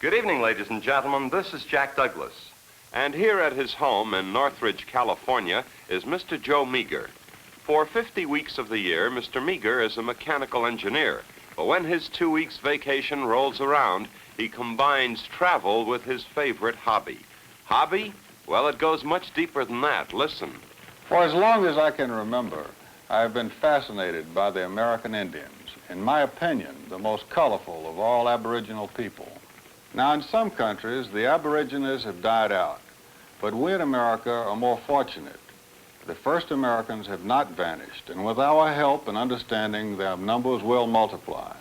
Good evening, ladies and gentlemen. This is Jack Douglas. And here at his home in Northridge, California, is Mr. Joe Meagher. For 50 weeks of the year, Mr. Meagher is a mechanical engineer. But when his 2 weeks vacation rolls around, he combines travel with his favorite hobby. Hobby? Well, it goes much deeper than that. Listen. For as long as I can remember, I have been fascinated by the American Indians. In my opinion, the most colorful of all Aboriginal people. Now, in some countries, the Aborigines have died out, but we in America are more fortunate. The first Americans have not vanished, and with our help and understanding, their numbers will multiply.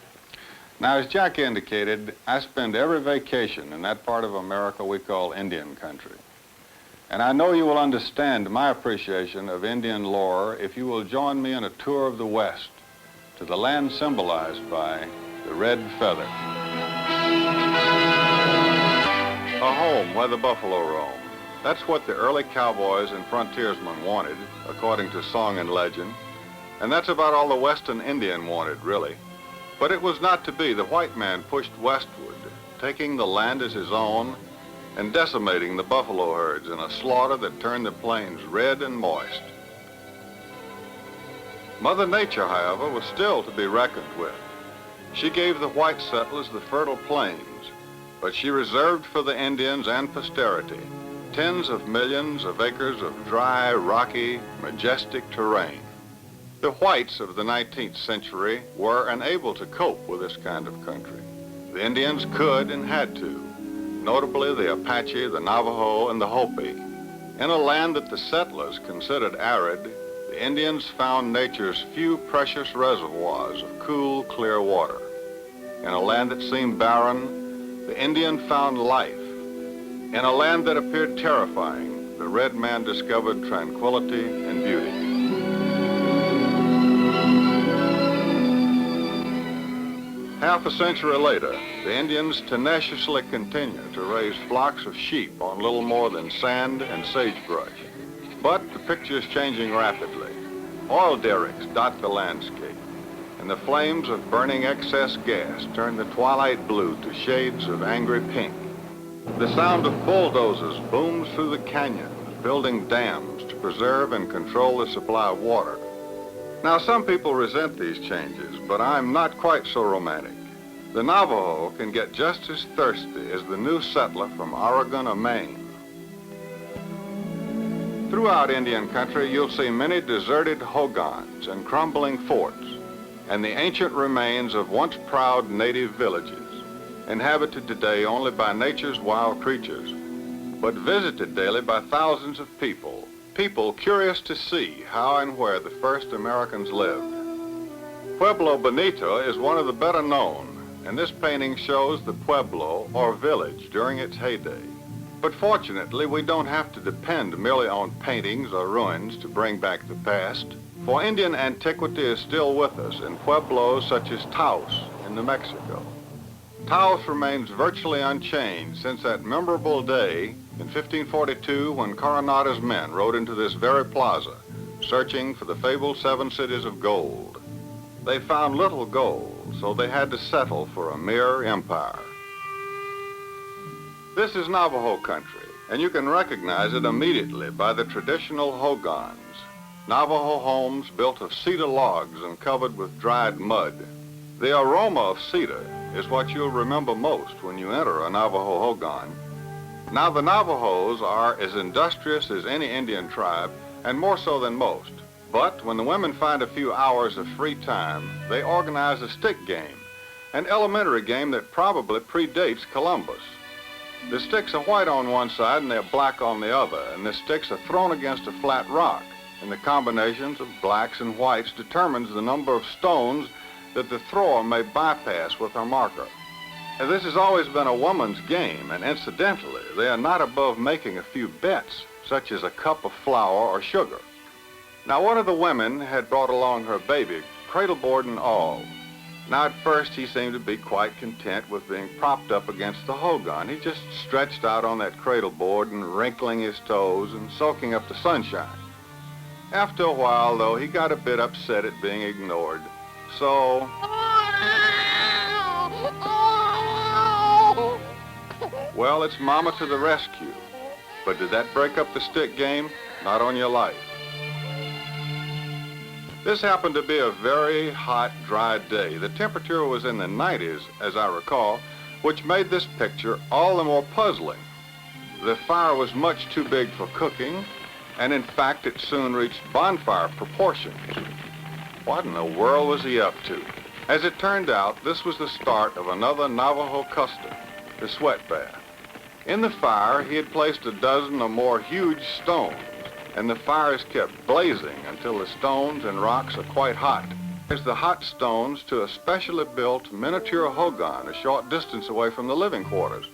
Now, as Jack indicated, I spend every vacation in that part of America we call Indian country. And I know you will understand my appreciation of Indian lore if you will join me in a tour of the West to the land symbolized by the red feather. A home where the buffalo roam. That's what the early cowboys and frontiersmen wanted, according to song and legend. And that's about all the Western Indian wanted, really. But it was not to be. The white man pushed westward, taking the land as his own and decimating the buffalo herds in a slaughter that turned the plains red and moist. Mother Nature, however, was still to be reckoned with. She gave the white settlers the fertile plains, but she reserved for the Indians and posterity tens of millions of acres of dry, rocky, majestic terrain. The whites of the 19th century were unable to cope with this kind of country. The Indians could and had to, notably the Apache, the Navajo, and the Hopi. In a land that the settlers considered arid, the Indians found nature's few precious reservoirs of cool, clear water. In a land that seemed barren, the Indian found life. In a land that appeared terrifying, the red man discovered tranquility and beauty. Half a century later, the Indians tenaciously continue to raise flocks of sheep on little more than sand and sagebrush. But the picture is changing rapidly. Oil derricks dot the landscape, and the flames of burning excess gas turn the twilight blue to shades of angry pink. The sound of bulldozers booms through the canyons, building dams to preserve and control the supply of water. Now, some people resent these changes, but I'm not quite so romantic. The Navajo can get just as thirsty as the new settler from Oregon or Maine. Throughout Indian country, you'll see many deserted hogans and crumbling forts, and the ancient remains of once proud native villages, inhabited today only by nature's wild creatures, but visited daily by thousands of people curious to see how and where the first Americans lived. Pueblo Bonito is one of the better known, and this painting shows the pueblo, or village, during its heyday. But fortunately, we don't have to depend merely on paintings or ruins to bring back the past, for Indian antiquity is still with us in pueblos such as Taos in New Mexico. Taos remains virtually unchanged since that memorable day in 1542 when Coronada's men rode into this very plaza, searching for the fabled 7 cities of gold. They found little gold, so they had to settle for a mere empire. This is Navajo country, and you can recognize it immediately by the traditional hogans, Navajo homes built of cedar logs and covered with dried mud. The aroma of cedar is what you'll remember most when you enter a Navajo hogan. Now, the Navajos are as industrious as any Indian tribe, and more so than most. But when the women find a few hours of free time, they organize a stick game, an elementary game that probably predates Columbus. The sticks are white on one side and they're black on the other, and the sticks are thrown against a flat rock, and the combinations of blacks and whites determines the number of stones that the thrower may bypass with her marker. And this has always been a woman's game, and incidentally, they are not above making a few bets, such as a cup of flour or sugar. Now, one of the women had brought along her baby, cradleboard and all. Now, at first, he seemed to be quite content with being propped up against the hogan. He just stretched out on that cradleboard and wrinkling his toes and soaking up the sunshine. After a while, though, he got a bit upset at being ignored. So Well, it's mama to the rescue. But did that break up the stick game? Not on your life. This happened to be a very hot, dry day. The temperature was in the 90s, as I recall, which made this picture all the more puzzling. The fire was much too big for cooking, and in fact, it soon reached bonfire proportions. What in the world was he up to? As it turned out, this was the start of another Navajo custom, the sweat bath. In the fire, he had placed a dozen or more huge stones, and the fire is kept blazing until the stones and rocks are quite hot. There's the hot stones to a specially built miniature hogan a short distance away from the living quarters.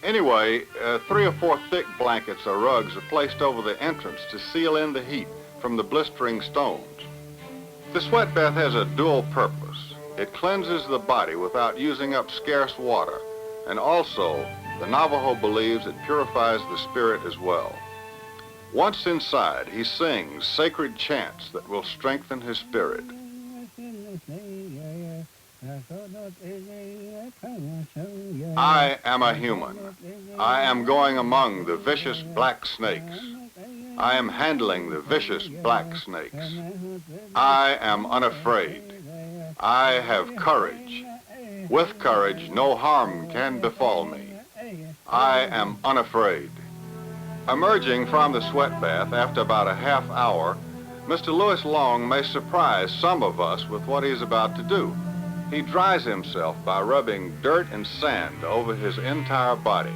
Anyway, 3 or 4 thick blankets or rugs are placed over the entrance to seal in the heat from the blistering stones. The sweat bath has a dual purpose. It cleanses the body without using up scarce water, and also, the Navajo believes it purifies the spirit as well. Once inside, he sings sacred chants that will strengthen his spirit. I am a human. I am going among the vicious black snakes. I am handling the vicious black snakes. I am unafraid. I have courage. With courage, no harm can befall me. I am unafraid. Emerging from the sweat bath after about a half hour, Mr. Lewis Long may surprise some of us with what he's about to do. He dries himself by rubbing dirt and sand over his entire body.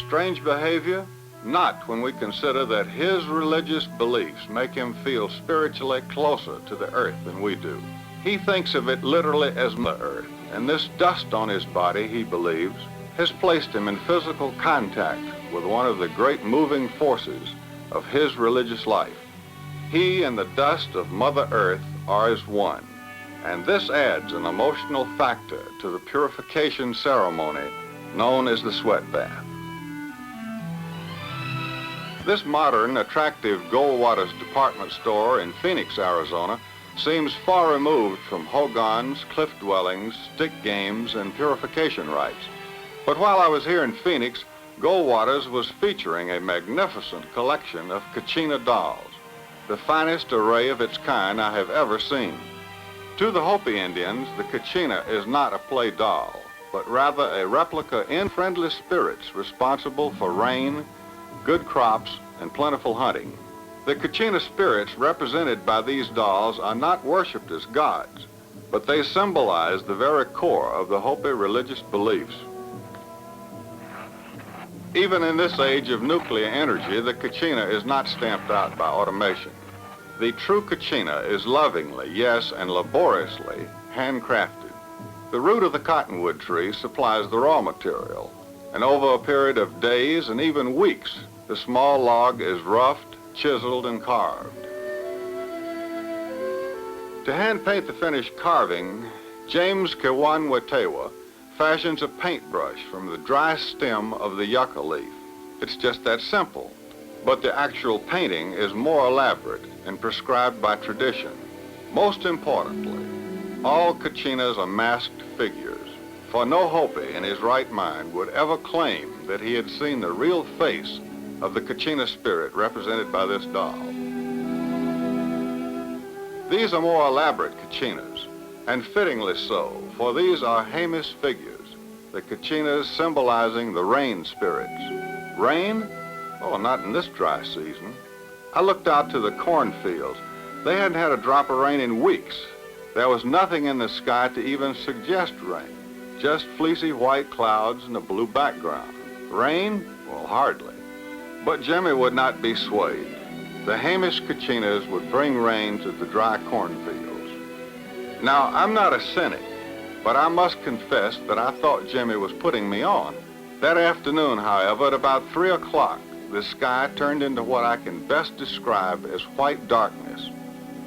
Strange behavior? Not when we consider that his religious beliefs make him feel spiritually closer to the earth than we do. He thinks of it literally as Mother Earth, and this dust on his body, he believes, has placed him in physical contact with one of the great moving forces of his religious life. He and the dust of Mother Earth are as one, and this adds an emotional factor to the purification ceremony known as the sweat bath. This modern, attractive Goldwater's department store in Phoenix, Arizona, seems far removed from hogans, cliff dwellings, stick games, and purification rites. But while I was here in Phoenix, Goldwater's was featuring a magnificent collection of Kachina dolls, the finest array of its kind I have ever seen. To the Hopi Indians, the Kachina is not a play doll, but rather a replica in friendly spirits responsible for rain, good crops, and plentiful hunting. The Kachina spirits represented by these dolls are not worshipped as gods, but they symbolize the very core of the Hopi religious beliefs. Even in this age of nuclear energy, the Kachina is not stamped out by automation. The true Kachina is lovingly, yes, and laboriously handcrafted. The root of the cottonwood tree supplies the raw material, and over a period of days and even weeks, the small log is roughed, chiseled, and carved. To hand paint the finished carving, James Kiwanwatewa fashions a paintbrush from the dry stem of the yucca leaf. It's just that simple, but the actual painting is more elaborate and prescribed by tradition. Most importantly, all Kachinas are masked figures, for no Hopi in his right mind would ever claim that he had seen the real face of the Kachina spirit represented by this doll. These are more elaborate Kachinas, and fittingly so, for these are Hamish figures, the Kachinas symbolizing the rain spirits. Rain? Oh, not in this dry season. I looked out to the cornfields. They hadn't had a drop of rain in weeks. There was nothing in the sky to even suggest rain, just fleecy white clouds and a blue background. Rain? Well, hardly. But Jimmy would not be swayed. The Hamish Kachinas would bring rain to the dry cornfields. Now, I'm not a cynic, but I must confess that I thought Jimmy was putting me on. That afternoon, however, at about 3 o'clock, the sky turned into what I can best describe as white darkness.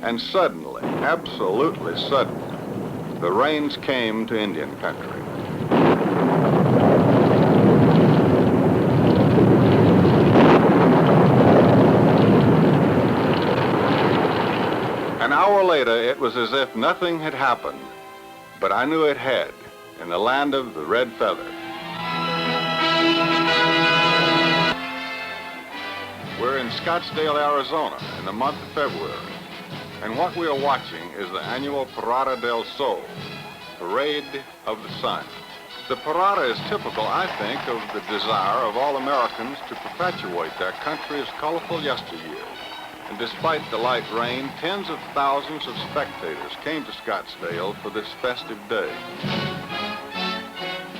And suddenly, absolutely suddenly, the rains came to Indian country. An hour later, it was as if nothing had happened, but I knew it had in the land of the red feather. We're in Scottsdale, Arizona in the month of February. And what we are watching is the annual Parada del Sol, Parade of the Sun. The parada is typical, I think, of the desire of all Americans to perpetuate their country's colorful yesteryear. And despite the light rain, tens of thousands of spectators came to Scottsdale for this festive day.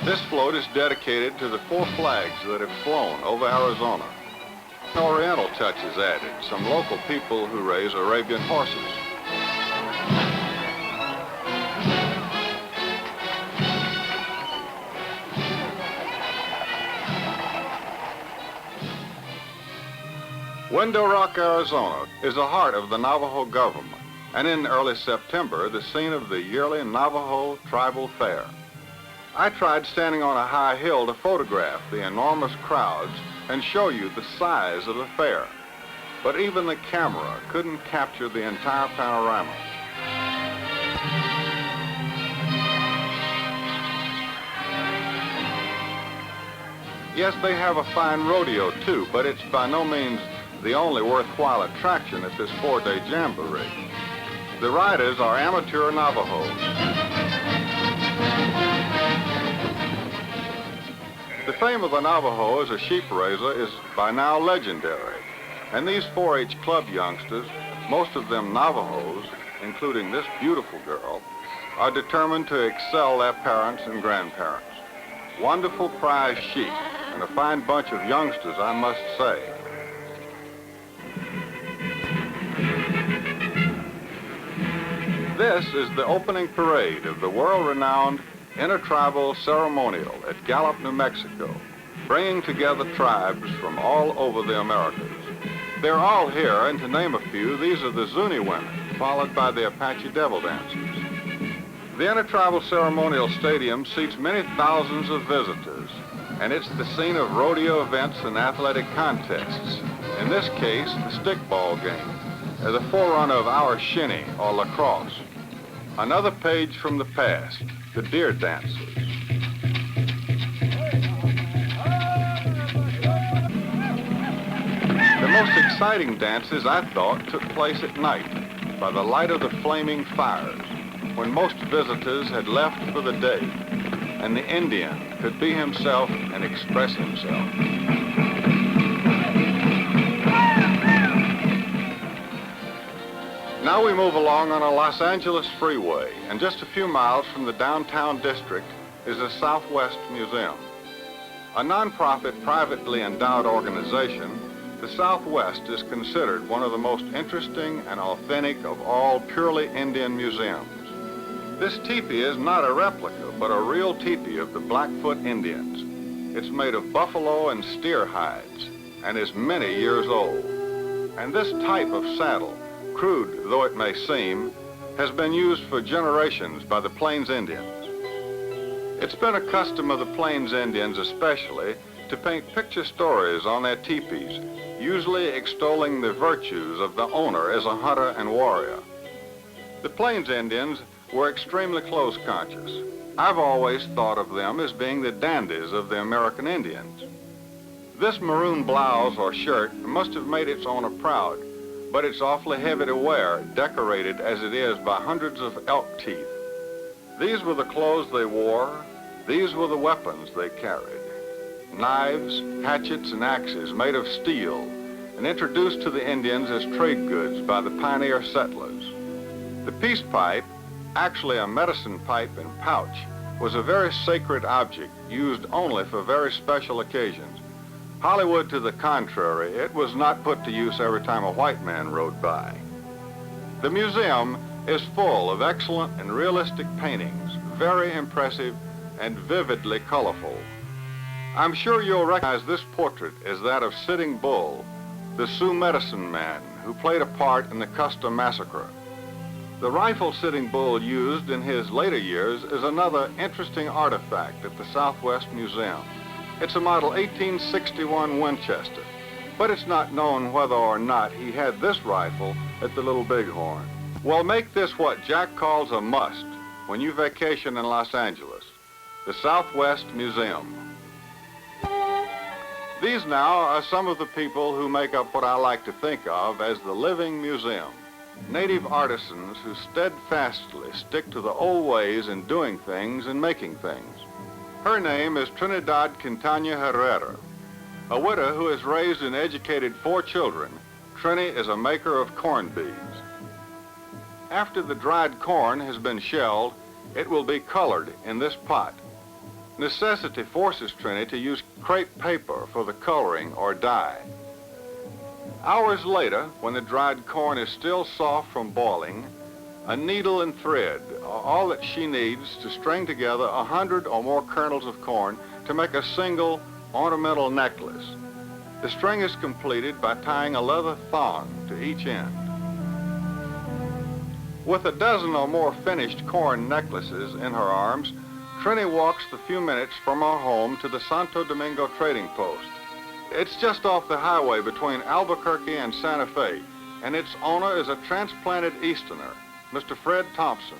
This float is dedicated to the 4 flags that have flown over Arizona. An Oriental touch is added, some local people who raise Arabian horses. Window Rock, Arizona is the heart of the Navajo government, and in early September, the scene of the yearly Navajo Tribal Fair. I tried standing on a high hill to photograph the enormous crowds and show you the size of the fair, but even the camera couldn't capture the entire panorama. Yes, they have a fine rodeo too, but it's by no means the only worthwhile attraction at this 4-day jamboree. The riders are amateur Navajos. The fame of the Navajo as a sheep raiser is by now legendary, and these 4-H club youngsters, most of them Navajos, including this beautiful girl, are determined to excel their parents and grandparents. Wonderful prize sheep, and a fine bunch of youngsters, I must say. This is the opening parade of the world-renowned Inter-Tribal Ceremonial at Gallup, New Mexico, bringing together tribes from all over the Americas. They're all here, and to name a few, these are the Zuni women, followed by the Apache devil dancers. The Inter-Tribal Ceremonial Stadium seats many thousands of visitors, and it's the scene of rodeo events and athletic contests. In this case, the stickball game, as a forerunner of our shinny or lacrosse. Another page from the past, the deer dancers. The most exciting dances, I thought, took place at night by the light of the flaming fires, when most visitors had left for the day, and the Indian could be himself and express himself. Now we move along on a Los Angeles freeway, and just a few miles from the downtown district is the Southwest Museum. A nonprofit, privately endowed organization, the Southwest is considered one of the most interesting and authentic of all purely Indian museums. This teepee is not a replica, but a real teepee of the Blackfoot Indians. It's made of buffalo and steer hides, and is many years old. And this type of saddle, crude though it may seem, has been used for generations by the Plains Indians. It's been a custom of the Plains Indians especially to paint picture stories on their teepees, usually extolling the virtues of the owner as a hunter and warrior. The Plains Indians were extremely clothes conscious. I've always thought of them as being the dandies of the American Indians. This maroon blouse or shirt must have made its owner proud, but it's awfully heavy to wear, decorated as it is by hundreds of elk teeth. These were the clothes they wore. These were the weapons they carried. Knives, hatchets, and axes made of steel, and introduced to the Indians as trade goods by the pioneer settlers. The peace pipe, actually a medicine pipe and pouch, was a very sacred object used only for very special occasions. Hollywood, to the contrary, it was not put to use every time a white man rode by. The museum is full of excellent and realistic paintings, very impressive and vividly colorful. I'm sure you'll recognize this portrait as that of Sitting Bull, the Sioux medicine man who played a part in the Custer Massacre. The rifle Sitting Bull used in his later years is another interesting artifact at the Southwest Museum. It's a model 1861 Winchester, but it's not known whether or not he had this rifle at the Little Bighorn. Well, make this what Jack calls a must when you vacation in Los Angeles, the Southwest Museum. These now are some of the people who make up what I like to think of as the living museum. Native artisans who steadfastly stick to the old ways in doing things and making things. Her name is Trinidad Quintana Herrera. A widow who has raised and educated 4 children, Trini is a maker of corn beads. After the dried corn has been shelled, it will be colored in this pot. Necessity forces Trini to use crepe paper for the coloring or dye. Hours later, when the dried corn is still soft from boiling, a needle and thread are all that she needs to string together 100 or more kernels of corn to make a single ornamental necklace. The string is completed by tying a leather thong to each end. With a dozen or more finished corn necklaces in her arms, Trini walks the few minutes from her home to the Santo Domingo trading post. It's just off the highway between Albuquerque and Santa Fe, and its owner is a transplanted Easterner, Mr. Fred Thompson.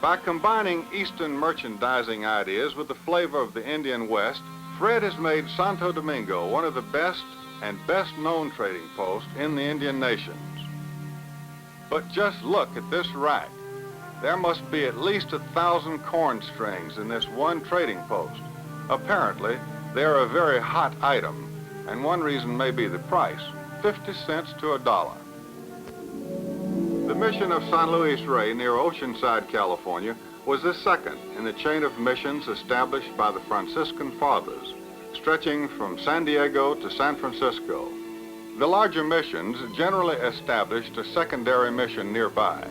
By combining Eastern merchandising ideas with the flavor of the Indian West, Fred has made Santo Domingo one of the best and best-known trading posts in the Indian nations. But just look at this rack. There must be at least 1,000 corn strings in this one trading post. Apparently, they're a very hot item, and one reason may be the price, 50 cents to $1. The mission of San Luis Rey near Oceanside, California, was the second in the chain of missions established by the Franciscan Fathers, stretching from San Diego to San Francisco. The larger missions generally established a secondary mission nearby,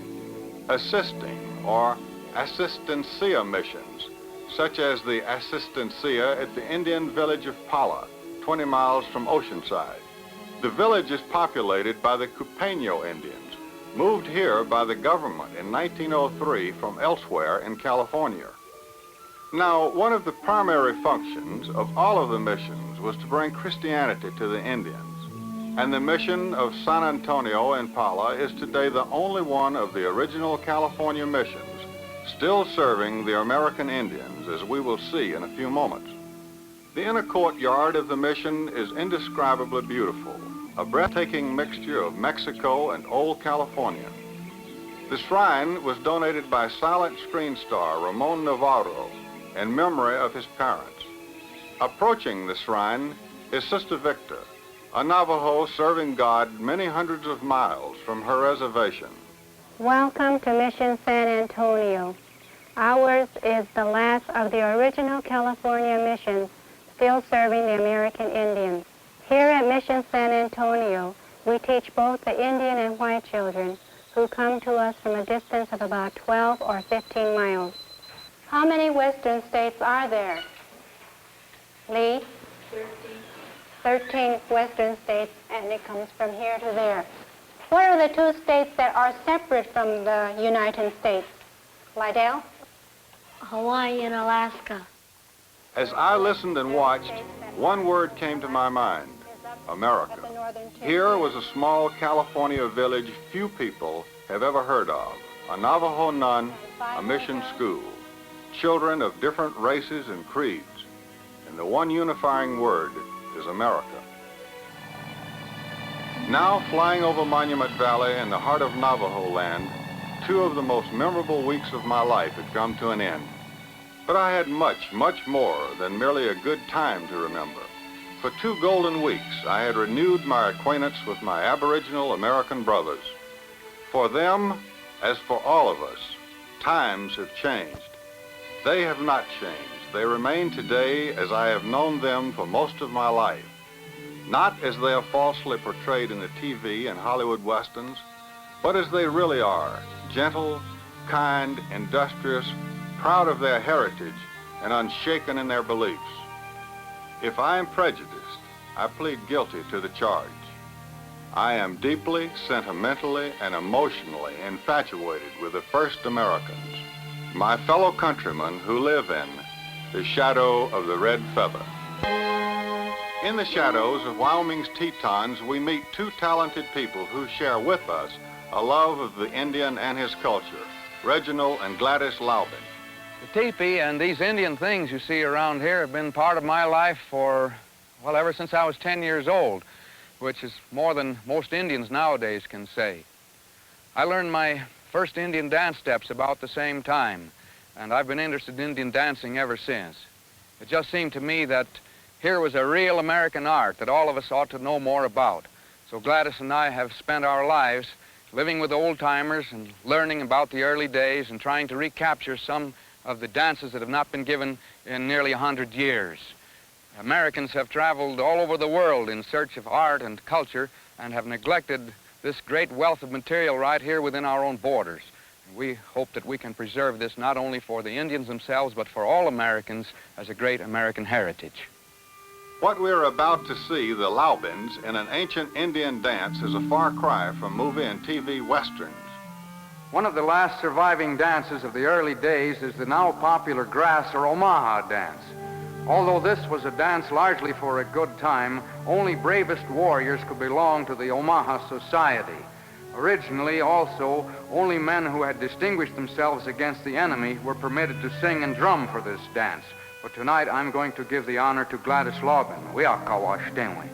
assisting or assistencia missions, such as the assistencia at the Indian village of Pala, 20 miles from Oceanside. The village is populated by the Cupeno Indians, moved here by the government in 1903 from elsewhere in California. Now, one of the primary functions of all of the missions was to bring Christianity to the Indians. And the mission of San Antonio in Pala is today the only one of the original California missions still serving the American Indians, as we will see in a few moments. The inner courtyard of the mission is indescribably beautiful, a breathtaking mixture of Mexico and old California. The shrine was donated by silent screen star Ramon Navarro in memory of his parents. Approaching the shrine is Sister Victor, a Navajo serving God many hundreds of miles from her reservation. Welcome to Mission San Antonio. Ours is the last of the original California missions still serving the American Indians. Here at Mission San Antonio, we teach both the Indian and white children who come to us from a distance of about 12 or 15 miles. How many western states are there? Lee? 13 western states, and it comes from here to there. What are the 2 states that are separate from the United States? Lydell? Hawaii and Alaska. As I listened and watched, one word came to my mind, America. Here was a small California village few people have ever heard of, a Navajo nun, a mission school, children of different races and creeds, and the one unifying word is America. Now flying over Monument Valley in the heart of Navajo land, 2 of the most memorable weeks of my life had come to an end. But I had much, much more than merely a good time to remember. For 2 golden weeks, I had renewed my acquaintance with my Aboriginal American brothers. For them, as for all of us, times have changed. They have not changed. They remain today as I have known them for most of my life. Not as they are falsely portrayed in the TV and Hollywood westerns, but as they really are, gentle, kind, industrious, proud of their heritage, and unshaken in their beliefs. If I am prejudiced, I plead guilty to the charge. I am deeply, sentimentally, and emotionally infatuated with the first Americans, my fellow countrymen who live in the shadow of the red feather. In the shadows of Wyoming's Tetons, we meet 2 talented people who share with us a love of the Indian and his culture, Reginald and Gladys Laubin. The teepee and these Indian things you see around here have been part of my life for Well, ever since I was 10 years old, which is more than most Indians nowadays can say. I learned my first Indian dance steps about the same time, and I've been interested in Indian dancing ever since. It just seemed to me that here was a real American art that all of us ought to know more about. So Gladys and I have spent our lives living with old-timers and learning about the early days and trying to recapture some of the dances that have not been given in nearly 100 years. Americans have traveled all over the world in search of art and culture and have neglected this great wealth of material right here within our own borders. We hope that we can preserve this not only for the Indians themselves, but for all Americans as a great American heritage. What we're about to see, the Laubins, in an ancient Indian dance, is a far cry from movie and TV westerns. One of the last surviving dances of the early days is the now popular grass or Omaha dance. Although this was a dance largely for a good time, only bravest warriors could belong to the Omaha Society. Originally, also, only men who had distinguished themselves against the enemy were permitted to sing and drum for this dance. But tonight, I'm going to give the honor to Gladys Laubin. Wiakawa-shtenwe.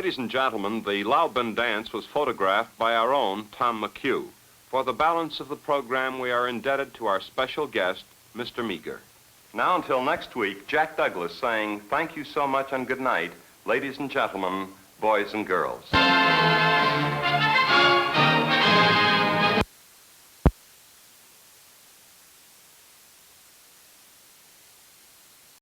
Ladies and gentlemen, the Laubin dance was photographed by our own Tom McHugh. For the balance of the program, we are indebted to our special guest, Mr. Meagher. Now until next week, Jack Douglas saying thank you so much and good night, ladies and gentlemen, boys and girls.